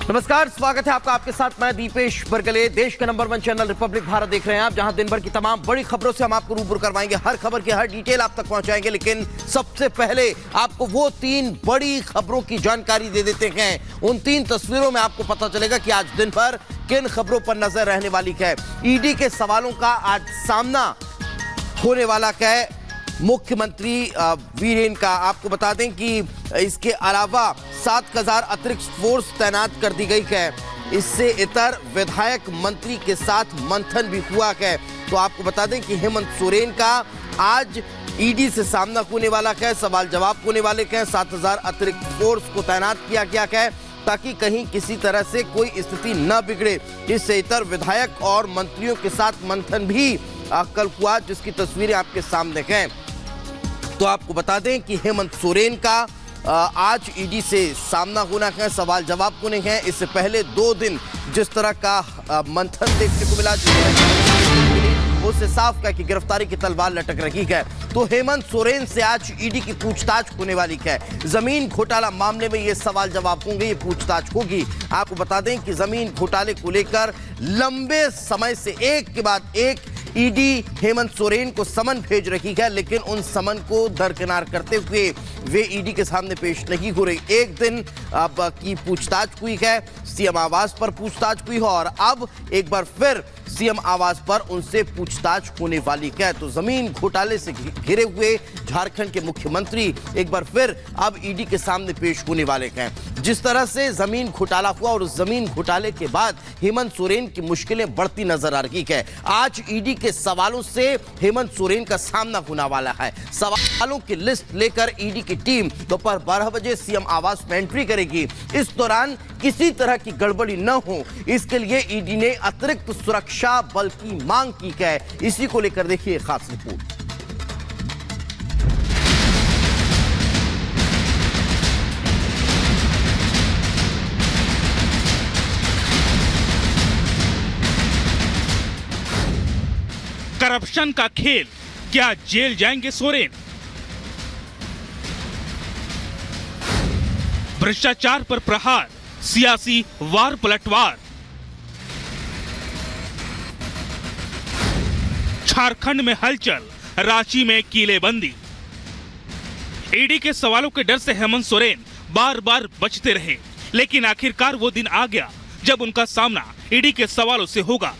नमस्कार, स्वागत है आपका। आपके साथ मैं दीपेश बरगले। देश के नंबर 1 चैनल रिपब्लिक भारत देख रहे हैं आप, जहां दिन भर की तमाम बड़ी खबरों से हम आपको रूबरू करवाएंगे। हर खबर की हर डिटेल आप तक पहुंचाएंगे, लेकिन सबसे पहले आपको वो 3 बड़ी खबरों की जानकारी दे देते हैं। उन 3 तस्वीरों में आपको पता चलेगा कि आज दिन भर किन खबरों पर नजर रहने वाली है। ईडी के सवालों का आज सामना होने वाला है मुख्यमंत्री वीरेन का। आपको बता दें कि इसके अलावा 7,000 अतिरिक्त फोर्स तैनात कर दी गई है। इससे इतर विधायक मंत्री के साथ मंथन भी हुआ है। तो आपको बता दें कि हेमंत सोरेन का आज ईडी से सामना होने वाला है, सवाल जवाब होने वाले हैं। 7,000 अतिरिक्त फोर्स को तैनात किया गया है ताकि कहीं किसी तरह से कोई स्थिति न बिगड़े। इससे इतर विधायक और मंत्रियों के साथ मंथन भी कल हुआ, जिसकी तस्वीरें आपके सामने हैं। तो आपको बता दें कि हेमंत सोरेन का आज ईडी से सामना होना है, सवाल जवाब होने हैं। इससे पहले 2 दिन जिस तरह का मंथन देखने को मिला, उससे साफ है कि गिरफ्तारी की तलवार लटक रही है। तो हेमंत सोरेन से आज ईडी की पूछताछ होने वाली है। जमीन घोटाला मामले में ये सवाल जवाब होंगे, ये पूछताछ होगी। आपको बता दें कि जमीन घोटाले को लेकर लंबे समय से एक के बाद एक ईडी हेमंत सोरेन को समन भेज रही है, लेकिन उन समन को दरकिनार करते हुए वे ईडी के सामने पेश नहीं हो रही। एक दिन अब की पूछताछ हुई है, सीएम आवास पर पूछताछ हुई है, और अब एक बार फिर सीएम आवास पर उनसे पूछताछ होने वाली है। तो जमीन घोटाले से घिरे हुए झारखंड के मुख्यमंत्री एक बार फिर अब ईडी के सामने पेश होने वाले हैं। जिस तरह से जमीन घोटाला हुआ और उस जमीन घोटाले के बाद हेमंत सोरेन की मुश्किलें बढ़ती नजर आ रही है। आज ईडी के सवालों से हेमंत सोरेन का सामना होने वाला है। सवालों की लिस्ट लेकर ईडी की टीम दोपहर 12 बजे सीएम आवास में एंट्री करेगी। इस दौरान किसी तरह की गड़बड़ी न हो, इसके लिए ईडी ने अतिरिक्त सुरक्षा बल की मांग की है। इसी को लेकर देखिए खास रिपोर्ट। करप्शन का खेल, क्या जेल जाएंगे सोरेन? भ्रष्टाचार पर प्रहार, सियासी वार पलटवार। झारखंड में हलचल, रांची में किलेबंदी। ईडी के सवालों के डर से हेमंत सोरेन बार बार बचते रहे, लेकिन आखिरकार वो दिन आ गया जब उनका सामना ईडी के सवालों से होगा।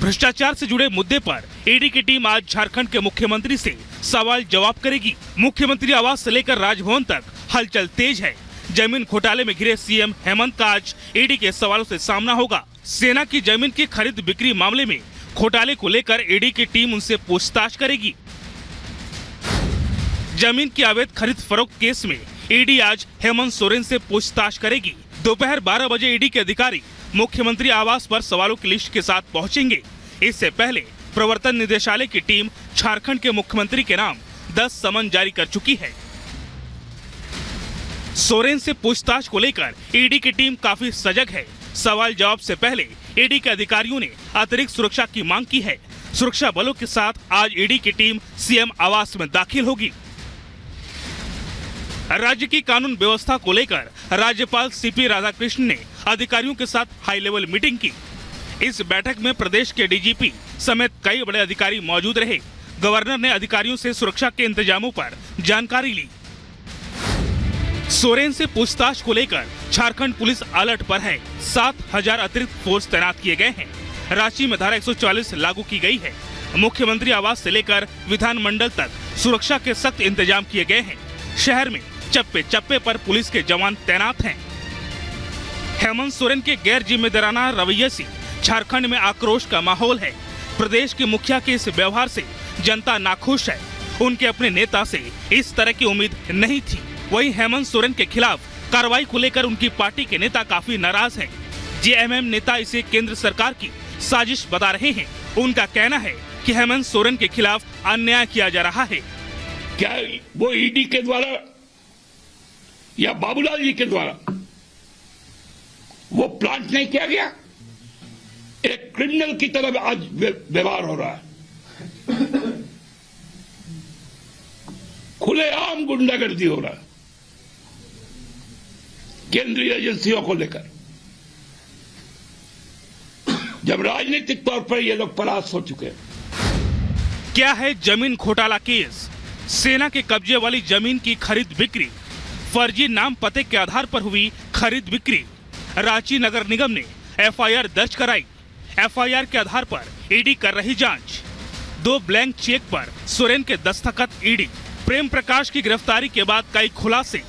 भ्रष्टाचार से जुड़े मुद्दे पर ईडी की टीम आज झारखंड के मुख्यमंत्री से सवाल जवाब करेगी। मुख्यमंत्री आवास से लेकर राजभवन तक हलचल तेज है। जमीन घोटाले में घिरे सीएम हेमंत का आज ईडी के सवालों से सामना होगा। सेना की जमीन की खरीद बिक्री मामले में घोटाले को लेकर ईडी की टीम उनसे पूछताछ करेगी। जमीन की अवैध खरीद फरोख्त केस में ईडी आज हेमंत सोरेन से पूछताछ करेगी। दोपहर 12 बजे ईडी के अधिकारी मुख्यमंत्री आवास पर सवालों की लिस्ट के साथ पहुंचेंगे। इससे पहले प्रवर्तन निदेशालय की टीम झारखंड के मुख्यमंत्री के नाम 10 समन जारी कर चुकी है। सोरेन से पूछताछ को लेकर ईडी की टीम काफी सजग है। सवाल जवाब से पहले ईडी के अधिकारियों ने अतिरिक्त सुरक्षा की मांग की है। सुरक्षा बलों के साथ आज ईडी की टीम सीएम आवास में दाखिल होगी। राज्य की कानून व्यवस्था को लेकर राज्यपाल सीपी राधाकृष्णन ने अधिकारियों के साथ हाई लेवल मीटिंग की। इस बैठक में प्रदेश के डीजीपी समेत कई बड़े अधिकारी मौजूद रहे। गवर्नर ने अधिकारियों से सुरक्षा के इंतजामों पर जानकारी ली। सोरेन से पूछताछ को लेकर झारखंड पुलिस अलर्ट पर है। 7,000 अतिरिक्त फोर्स तैनात किए गए हैं। रांची में धारा 144 लागू की गई है। मुख्यमंत्री आवास से लेकर विधानमंडल तक सुरक्षा के सख्त इंतजाम किए गए हैं। शहर में चप्पे चप्पे पर पुलिस के जवान तैनात हैं। हेमंत सोरेन के गैर जिम्मेदाराना रवैये से झारखंड में आक्रोश का माहौल है। प्रदेश के मुखिया के इस व्यवहार से जनता नाखुश है। उनके अपने नेता से इस तरह की उम्मीद नहीं थी। वहीं हेमंत सोरेन के खिलाफ कार्रवाई को लेकर उनकी पार्टी के नेता काफी नाराज हैं। जेएमएम नेता इसे केंद्र सरकार की साजिश बता रहे हैं। उनका कहना है कि हेमंत सोरेन के खिलाफ अन्याय किया जा रहा है। क्या वो ईडी के द्वारा या बाबूलाल जी के द्वारा वो प्लांट नहीं किया गया? एक क्रिमिनल की तरह आज व्यवहार हो रहा है। खुलेआम गुंडागर्दी हो रहा है केंद्रीय एजेंसियों को लेकर। जब राजनीतिक तौर पर ये लोग परास्त हो चुके हैं। क्या है जमीन घोटाला केस? सेना के कब्जे वाली जमीन की खरीद बिक्री, फर्जी नाम पते के आधार पर हुई खरीद बिक्री। रांची नगर निगम ने एफआईआर दर्ज कराई। एफआईआर के आधार पर ईडी कर रही जांच। 2 ब्लैंक चेक पर सोरेन के दस्तखत ईडी। प्रेम प्रकाश की गिरफ्तारी के बाद कई खुलासे।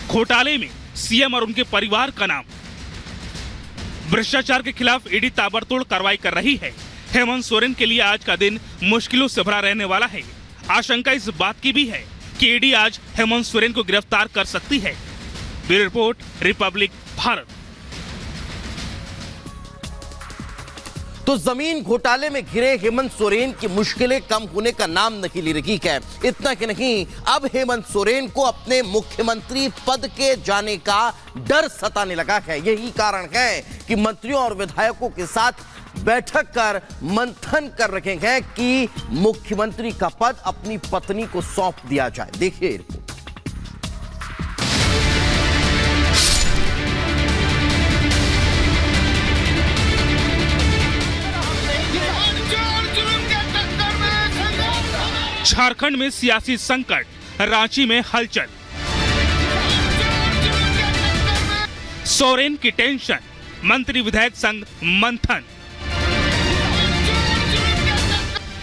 घोटाले में सीएम और उनके परिवार का नाम। भ्रष्टाचार के खिलाफ ईडी ताबड़तोड़ कार्रवाई कर रही है। हेमंत सोरेन के लिए आज का दिन मुश्किलों से भरा रहने वाला है। आशंका इस बात की भी है कि ईडी आज हेमंत सोरेन को गिरफ्तार कर सकती है। Bureau report, Republic Bharat. तो जमीन घोटाले में घिरे हेमंत सोरेन की मुश्किलें कम होने का नाम नहीं ले रही है। इतना कि नहीं, अब हेमंत सोरेन को अपने मुख्यमंत्री पद के जाने का डर सताने लगा है। यही कारण है कि मंत्रियों और विधायकों के साथ बैठक कर मंथन कर रहे हैं कि मुख्यमंत्री का पद अपनी पत्नी को सौंप दिया जाए। देखिए रिपोर्ट। झारखंड में सियासी संकट, रांची में हलचल। सोरेन की टेंशन, मंत्री विधायक संग मंथन।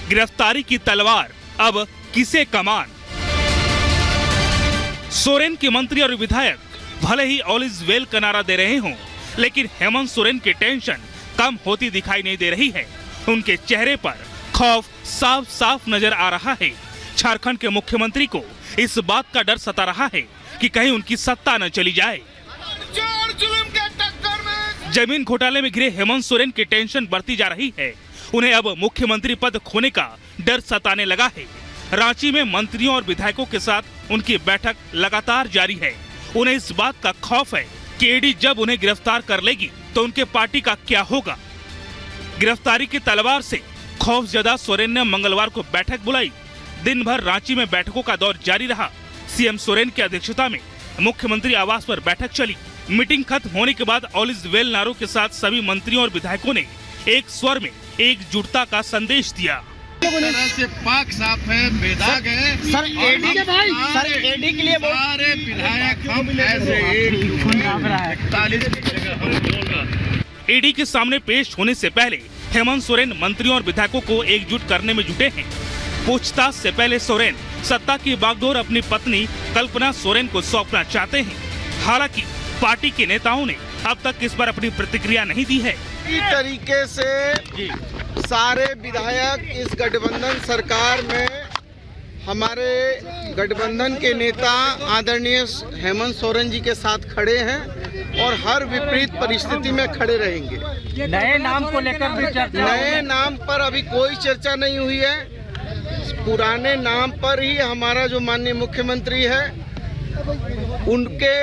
गिरफ्तारी की तलवार, अब किसे कमान? सोरेन के मंत्री और विधायक भले ही ऑल इज वेल का नारा दे रहे हों, लेकिन हेमंत सोरेन की टेंशन कम होती दिखाई नहीं दे रही है। उनके चेहरे पर खौफ साफ साफ नजर आ रहा है। झारखंड के मुख्यमंत्री को इस बात का डर सता रहा है कि कहीं उनकी सत्ता न चली जाए। जमीन घोटाले में घिरे हेमंत सोरेन की टेंशन बढ़ती जा रही है। उन्हें अब मुख्यमंत्री पद खोने का डर सताने लगा है। रांची में मंत्रियों और विधायकों के साथ उनकी बैठक लगातार जारी है। उन्हें इस बात का खौफ है कि ईडी जब उन्हें गिरफ्तार कर लेगी तो उनके पार्टी का क्या होगा। गिरफ्तारी की तलवार से खौफजदा सोरेन ने मंगलवार को बैठक बुलाई। दिन भर रांची में बैठकों का दौर जारी रहा। सीएम सोरेन की अध्यक्षता में मुख्यमंत्री आवास पर बैठक चली। मीटिंग खत्म होने के बाद ऑल इज वेल नारों के साथ सभी मंत्रियों और विधायकों ने एक स्वर में एकजुटता का संदेश दिया। तरह से पाक साफ है, बेदाग है। सर एडी के भाई, सर एडी के लिए सारे विधायक हम ऐसे एक 41 की जगह हम बोल रहे। ईडी के सामने पेश होने से पहले हेमंत सोरेन मंत्रियों और विधायकों को एकजुट करने में जुटे हैं। पूछताछ से पहले सोरेन सत्ता की बागडोर अपनी पत्नी कल्पना सोरेन को सौंपना चाहते हैं। हालांकि पार्टी के नेताओं ने अब तक इस पर अपनी प्रतिक्रिया नहीं दी है। इस तरीके से सारे विधायक इस गठबंधन सरकार में हमारे गठबंधन के नेता आदरणीय हेमंत सोरेन जी के साथ खड़े हैं और हर विपरीत परिस्थिति में खड़े रहेंगे। नए नाम को लेकर भी चर्चा? नए नाम पर अभी कोई चर्चा नहीं हुई है। पुराने नाम पर ही हमारा जो माननीय मुख्यमंत्री है उनके